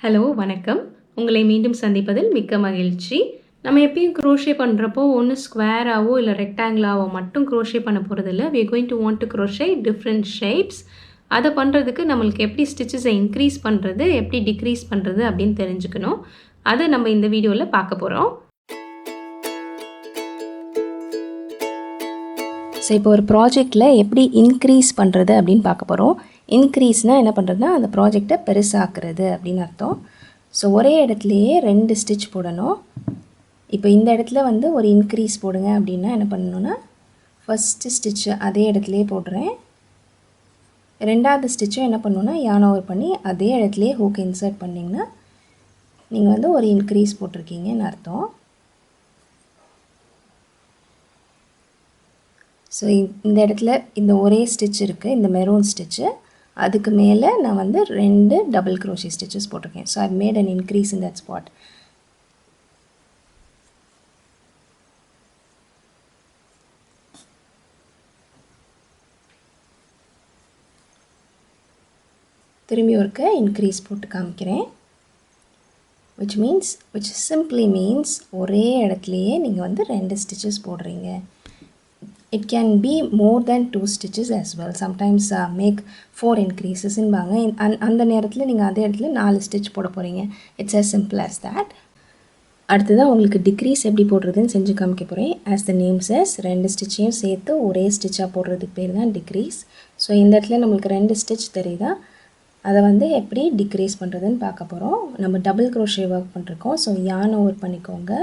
Hello வணக்கம். உங்களை மீண்டும் சந்திப்பதில் மிக்க மகிழ்ச்சி. நம்ம எப்பயும் crochet பண்ணுறப்போ ஒன்று ஸ்கொயராகவோ இல்லை ரெக்டாங்கிளாவோ மட்டும் crochet பண்ண போகிறதில்ல. we are going to want to crochet different shapes. அதை பண்ணுறதுக்கு நம்மளுக்கு எப்படி ஸ்டிச்சஸை இன்க்ரீஸ் பண்ணுறது, எப்படி டிக்ரீஸ் பண்ணுறது அப்படின்னு தெரிஞ்சுக்கணும். அதை நம்ம இந்த வீடியோவில் பார்க்க போகிறோம். ஸோ இப்போ ஒரு ப்ராஜெக்டில் எப்படி இன்க்ரீஸ் பண்ணுறது அப்படின்னு பார்க்க போகிறோம். இன்க்ரீஸ்னால் என்ன பண்ணுறதுனா அந்த ப்ராஜெக்டை பெருசாக்குறது அப்படின்னு அர்த்தம். ஸோ ஒரே இடத்துலையே 2 ஸ்டிச் போடணும். இப்போ இந்த இடத்துல வந்து ஒரு இன்க்ரீஸ் போடுங்க அப்படின்னா என்ன பண்ணணுன்னா ஃபஸ்ட்டு ஸ்டிச்சு அதே இடத்துலையே போடுறேன். ரெண்டாவது ஸ்டிச்சும் என்ன பண்ணணுன்னா yarn over பண்ணி அதே இடத்துலையே ஹூக் இன்சர்ட் பண்ணிங்கன்னா நீங்கள் வந்து ஒரு இன்க்ரீஸ் போட்டிருக்கீங்கன்னு அர்த்தம். ஸோ இந்த இடத்துல இந்த ஒரே ஸ்டிச் இருக்குது, இந்த மெரூன் ஸ்டிச்சு. அதுக்கு மேலே நான் வந்து 2 டபுள் crochet ஸ்டிச்சஸ் போட்டிருக்கேன். So I made an increase in that spot. திரும்பி ஒருக்க இன்க்ரீஸ் போட்டு காமிக்கிறேன். which simply means ஒரே இடத்துலையே நீங்கள் வந்து 2 ஸ்டிச்சஸ் போடுறீங்க. It can be more than 2 stitches as well. Sometimes make 4 increases in பாங்க. அந்த நேரத்தில் நீங்கள் அதே இடத்துல 4 ஸ்டிச் போட போகிறீங்க. It's as simple as that. அடுத்ததான் உங்களுக்கு டிக்ரீஸ் எப்படி போடுறதுன்னு செஞ்சு காமிக்க போகிறேன். as the name says 2 ஸ்டிச்சையும் சேர்த்து ஒரே ஸ்டிச்சாக போடுறதுக்கு பேர் தான் டிக்ரீஸ். ஸோ இந்த இடத்துல நம்மளுக்கு 2 ஸ்டிச் தெரியுதா, அதை வந்து எப்படி டிக்ரீஸ் பண்ணுறதுன்னு பார்க்க போகிறோம். நம்ம டபுள் crochet ஒர்க் பண்ணிருக்கோம். ஸோ yarn over பண்ணிக்கோங்க.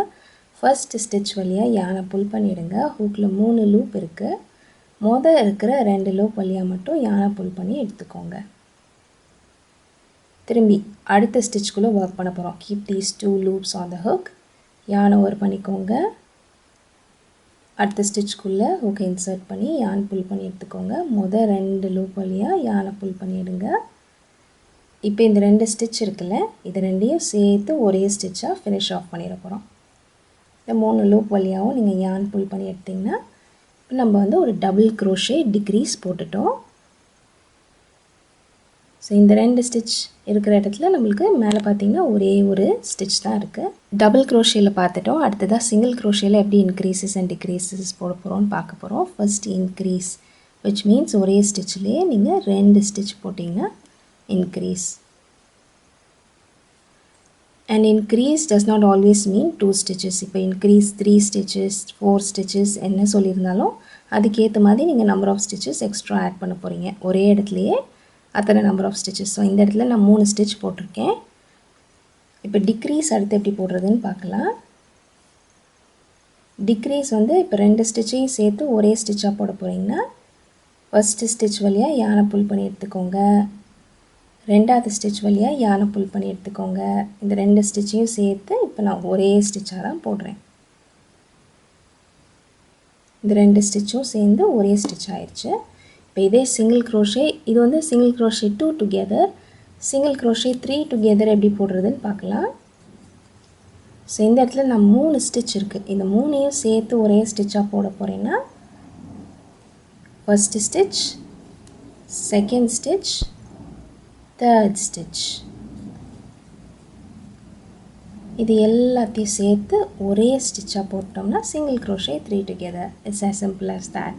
ஃபர்ஸ்ட் ஸ்டிச் வழியாக யானை புல் பண்ணிவிடுங்க. ஹூக்கில் 3 லூப் இருக்குது. இருக்கிற 2 லூப் வழியாக மட்டும் யானை புல் பண்ணி எடுத்துக்கோங்க. திரும்பி அடுத்த ஸ்டிச்சுக்குள்ளே ஒர்க் பண்ண போகிறோம். Keep these 2 loops on the hook. Yarn over பண்ணிக்கோங்க. அடுத்த ஸ்டிச்சுக்குள்ளே ஹூக்கை இன்சர்ட் பண்ணி யான் புல் பண்ணி எடுத்துக்கோங்க. 2 லூப் வழியாக யானை புல் பண்ணிவிடுங்க. இப்போ இந்த 2 ஸ்டிச் இருக்குல்ல, இது ரெண்டையும் சேர்த்து ஒரே ஸ்டிச்சாக ஃபினிஷ் ஆஃப் பண்ணிட போகிறோம். இந்த 3 லூப் வழியாகவும் நீங்கள் யான் புல் பண்ணி எடுத்திங்கன்னா நம்ம வந்து ஒரு டபுள் crochet டிக்ரீஸ் போட்டுட்டோம். ஸோ இந்த 2 ஸ்டிச் இருக்கிற இடத்துல நம்மளுக்கு மேலே பார்த்தீங்கன்னா ஒரே ஒரு ஸ்டிச் தான் இருக்குது. டபுள் crochetல பார்த்துட்டோம். அடுத்ததாக சிங்கிள் crochetல எப்படி இன்க்ரீசஸ் அண்ட் டிக்ரீசஸ் போட போகிறோம்னு பார்க்க போகிறோம். ஃபர்ஸ்ட் இன்க்ரீஸ் which means ஒரே ஸ்டிச்லேயே நீங்கள் 2 ஸ்டிச் போட்டிங்கன்னா increase. And increase does not always mean 2 stitches. இப்போ increase 3 stitches, 4 stitches என்ன சொல்லியிருந்தாலும் அதுக்கேற்ற மாதிரி நீங்கள் number of stitches extra add பண்ண போகிறீங்க. ஒரே இடத்துலையே அத்தனை நம்பர் ஆஃப் ஸ்டிச்சஸ். ஸோ இந்த இடத்துல நான் 3 ஸ்டிச் போட்டிருக்கேன். இப்போ டிக்ரீஸ் அடுத்து எப்படி போடுறதுன்னு பார்க்கலாம். டிக்ரீஸ் வந்து இப்போ 2 ஸ்டிச்சையும் சேர்த்து ஒரே ஸ்டிச்சாக போட போகிறீங்கன்னா ஃபஸ்ட்டு ஸ்டிச் வழியாக யானை புல் பண்ணி எடுத்துக்கோங்க. ரெண்டாவது ஸ்டிச் வழியாக யானை புல் பண்ணி எடுத்துக்கோங்க. இந்த 2 ஸ்டிச்சையும் சேர்த்து இப்போ நான் ஒரே ஸ்டிச்சாக தான் போடுறேன். இந்த 2 ஸ்டிச்சும் சேர்ந்து ஒரே ஸ்டிச் ஆயிடுச்சு. இப்போ இதே சிங்கிள் crochet, இது வந்து single crochet 2 together, single crochet 3 together எப்படி போடுறதுன்னு பார்க்கலாம். ஸோ இந்த இடத்துல நான் 3 ஸ்டிச் இருக்குது. இந்த 3ஐயும் சேர்த்து ஒரே ஸ்டிச்சாக போட போகிறேன்னா first stitch, second stitch, third stitch. இது எல்லாத்தையும் சேர்த்து ஒரே ஸ்டிச்சாக போட்டோம்னா single crochet 3 together. It's as simple as that.